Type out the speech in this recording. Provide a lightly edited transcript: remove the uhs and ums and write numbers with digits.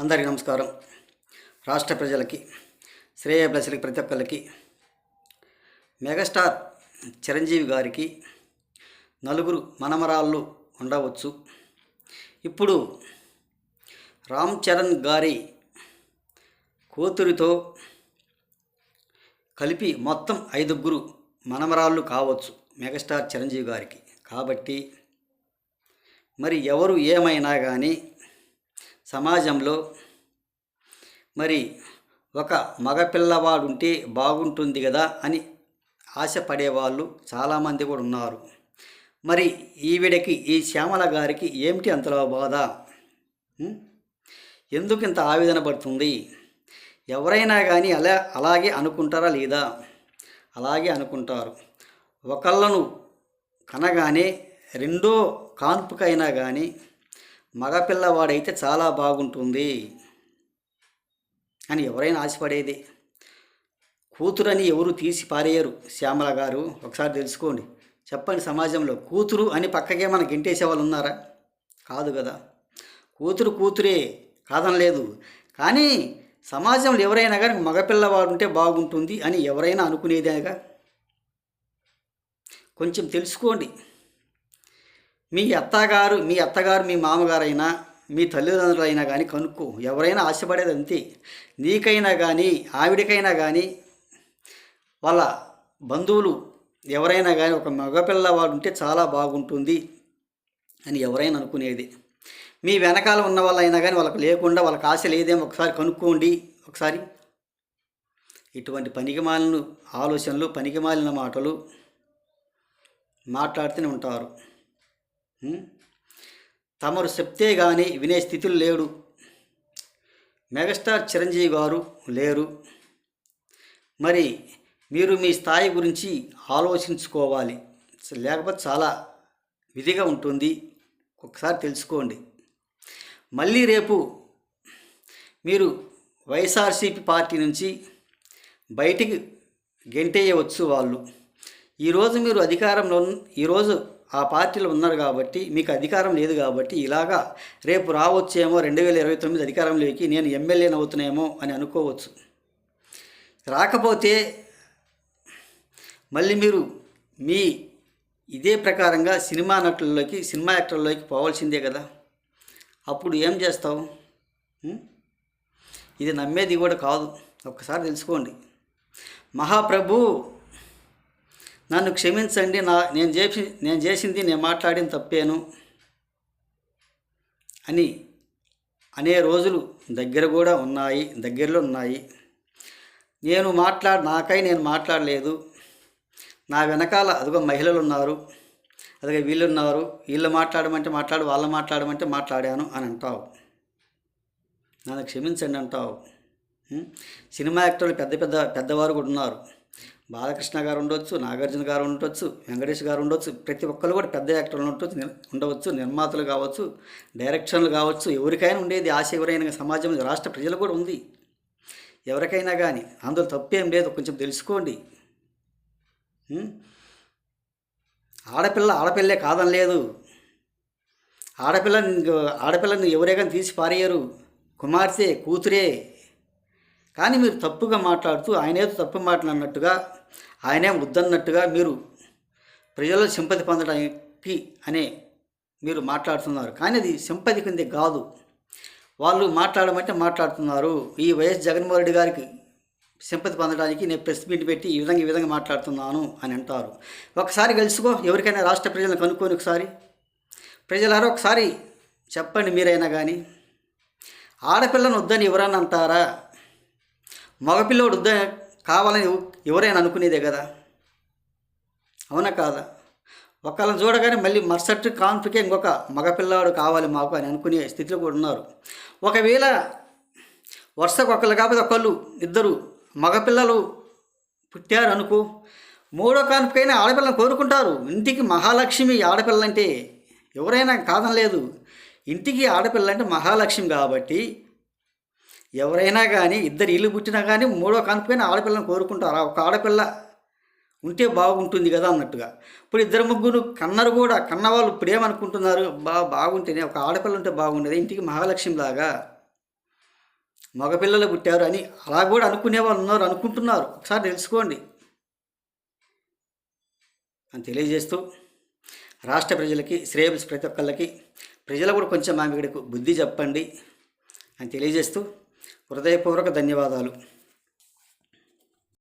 అందరికీ నమస్కారం. రాష్ట్ర ప్రజలకి, శ్రేయోభిలాషులకి, ప్రతి ఒక్కరికి మెగాస్టార్ చిరంజీవి గారికి నలుగురు మనమరాళ్ళు ఉండవచ్చు. ఇప్పుడు రామ్ చరణ్ గారి కూతురితో కలిపి మొత్తం 5 మనమరాళ్ళు కావచ్చు మెగాస్టార్ చిరంజీవి గారికి. కాబట్టి మరి ఎవరు ఏమైనా కానీ సమాజంలో మరి ఒక మగపిల్లవాడు ఉంటే బాగుంటుంది కదా అని ఆశపడేవాళ్ళు చాలామంది కూడా ఉన్నారు. మరి ఈవిడకి, ఈ శ్యామల గారికి ఏమిటి అంతలో బాధ? ఎందుకు ఇంత ఆవేదన పడుతుంది? ఎవరైనా కానీ అలాగే అనుకుంటారా లేదా? అలాగే అనుకుంటారు. ఒకళ్ళను కనగానే రెండో కాన్పుకైనా కానీ మగపిల్లవాడైతే చాలా బాగుంటుంది అని ఎవరైనా ఆశపడేది. కూతురని ఎవరు తీసి పారేయరు శ్యామల గారు. ఒకసారి తెలుసుకోండి, చెప్పండి. సమాజంలో కూతురు అని పక్కకే మనకి గెంటేసే వాళ్ళు ఉన్నారా? కాదు కదా. కూతురు కూతురే కాదనలేదు, కానీ సమాజంలో ఎవరైనా కానీ మగపిల్లవాడు ఉంటే బాగుంటుంది అని ఎవరైనా అనుకునేదేగా. కొంచెం తెలుసుకోండి. మీ అత్తగారు మీ మామగారైనా మీ తల్లిదండ్రులైనా కానీ కనుక్కో. ఎవరైనా ఆశపడేది అంతే. నీకైనా కానీ ఆవిడకైనా కానీ వాళ్ళ బంధువులు ఎవరైనా కానీ ఒక మగపిల్లవాడు ఉంటే చాలా బాగుంటుంది అని ఎవరైనా అనుకునేది. మీ వెనకాల ఉన్న వాళ్ళైనా కానీ వాళ్ళకి లేకుండా వాళ్ళకి ఆశ లేదేమో ఒకసారి కనుక్కోండి. ఒకసారి ఇటువంటి పనికిమాలిన ఆలోచనలు, పనికిమాలిన మాటలు మాట్లాడుతూనే ఉంటారు. తమరు చెప్తే కానీ వినే స్థితిలో లేడు మెగాస్టార్ చిరంజీవి గారు, లేరు. మరి మీరు మీ స్థాయి గురించి ఆలోచించుకోవాలి, లేకపోతే చాలా విధిగా ఉంటుంది. ఒకసారి తెలుసుకోండి. మళ్ళీ రేపు మీరు వైఎస్ఆర్సీపీ పార్టీ నుంచి బయటికి గెంటేయవచ్చు వాళ్ళు. ఈరోజు మీరు అధికారంలో, ఈరోజు ఆ పార్టీలో ఉన్నారు కాబట్టి మీకు అధికారం లేదు కాబట్టి ఇలాగా రేపు రావచ్చేమో 2029 అధికారంలోకి నేను ఎమ్మెల్యేని అవుతున్నాయేమో అని అనుకోవచ్చు. రాకపోతే మళ్ళీ మీరు మీ ఇదే ప్రకారంగా సినిమా యాక్టర్లోకి పోవాల్సిందే కదా. అప్పుడు ఏం చేస్తావు? ఇది నమ్మేది కూడా కాదు. ఒక్కసారి తెలుసుకోండి. మహాప్రభు నన్ను క్షమించండి, నేను చేసింది, నేను మాట్లాడిన తప్పేను అని అనే రోజులు దగ్గరలో ఉన్నాయి. నేను మాట్లాడలేదు. నా వెనకాల అదిగో మహిళలు ఉన్నారు, అదిగో వీళ్ళున్నారు, వీళ్ళు మాట్లాడమంటే వాళ్ళు మాట్లాడమంటే మాట్లాడాను అని అంటావు. నన్ను క్షమించండి అంటావు. సినిమా యాక్టర్లు పెద్దవారు కూడా ఉన్నారు. బాలకృష్ణ గారు ఉండవచ్చు, నాగార్జున గారు ఉండవచ్చు, వెంకటేష్ గారు ఉండవచ్చు. ప్రతి ఒక్కరు కూడా పెద్ద యాక్టర్లు ఉండవచ్చు, నిర్మాతలు కావచ్చు, డైరెక్షన్లు కావచ్చు. ఎవరికైనా ఉండేది ఆశ. ఎవరైనా సమాజంలో, రాష్ట్ర ప్రజలు కూడా ఉంది. ఎవరికైనా కానీ అందులో తప్పేం లేదు. కొంచెం తెలుసుకోండి. ఆడపిల్లే కాదని లేదు. ఆడపిల్లని ఎవరైనా తీసి పారేయరు. కుమార్తె, కూతురే. కానీ మీరు తప్పుగా మాట్లాడుతూ ఆయనేదో తప్పు మాట్లాడినట్టుగా, ఆయనే వద్దన్నట్టుగా మీరు ప్రజల్లో సింపతి పొందడానికి మీరు మాట్లాడుతున్నారు. కానీ అది సింపతి కింద కాదు. వాళ్ళు మాట్లాడమంటే మాట్లాడుతున్నారు. ఈ వైఎస్ జగన్మోహన్ రెడ్డి గారికి సింపతి పొందడానికి నేను ప్రెస్ మీట్ పెట్టి ఈ విధంగా మాట్లాడుతున్నాను అని అంటారు. ఒకసారి తెలుసుకో. ఎవరికైనా రాష్ట్ర ప్రజలను కనుక్కొని ఒకసారి ప్రజలారా ఒకసారి చెప్పండి. మీరైనా కానీ ఆడపిల్లను వద్దని ఎవరన్నా అంటారా? మగపిల్లోడు కావాలని ఎవరైనా అనుకునేదే కదా. అవునా కాదా? ఒకళ్ళని చూడగానే మళ్ళీ మరుసటి కాన్పుకే ఇంకొక మగపిల్లాడు కావాలి మాకు అని అనుకునే స్థితిలో కూడా ఉన్నారు. ఒకవేళ వరుసకు ఒకళ్ళు కాకపోతే ఒకళ్ళు, ఇద్దరు మగపిల్లలు పుట్టారు అనుకో, 3వ కాన్పుకైనా ఆడపిల్లని కోరుకుంటారు. ఇంటికి మహాలక్ష్మి ఆడపిల్లంటే ఎవరైనా కాదనలేదు. ఇంటికి ఆడపిల్లంటే మహాలక్ష్మి కాబట్టి ఎవరైనా కానీ, ఇద్దరు ఇల్లు పుట్టినా కానీ 3వ కాన్పుకైనా ఆడపిల్లని కోరుకుంటారా? ఒక ఆడపిల్ల ఉంటే బాగుంటుంది కదా అన్నట్టుగా. ఇప్పుడు 2 కన్నరు కూడా. కన్నవాళ్ళు ఇప్పుడు ఏమనుకుంటున్నారు? బాగుంటేనే ఒక ఆడపిల్ల ఉంటే బాగుండేది, ఇంటికి మహాలక్ష్మిలాగా మగపిల్లలు పుట్టారు అని అలా కూడా అనుకునే వాళ్ళు ఉన్నారు, అనుకుంటున్నారు. ఒకసారి తెలుసుకోండి అని తెలియజేస్తూ రాష్ట్ర ప్రజలకి, శ్రేయస్ ప్రతి ఒక్కళ్ళకి ప్రజలు కూడా కొంచెం ఆమెకు బుద్ధి చెప్పండి అని తెలియజేస్తూ హృదయపూర్వక ధన్యవాదాలు.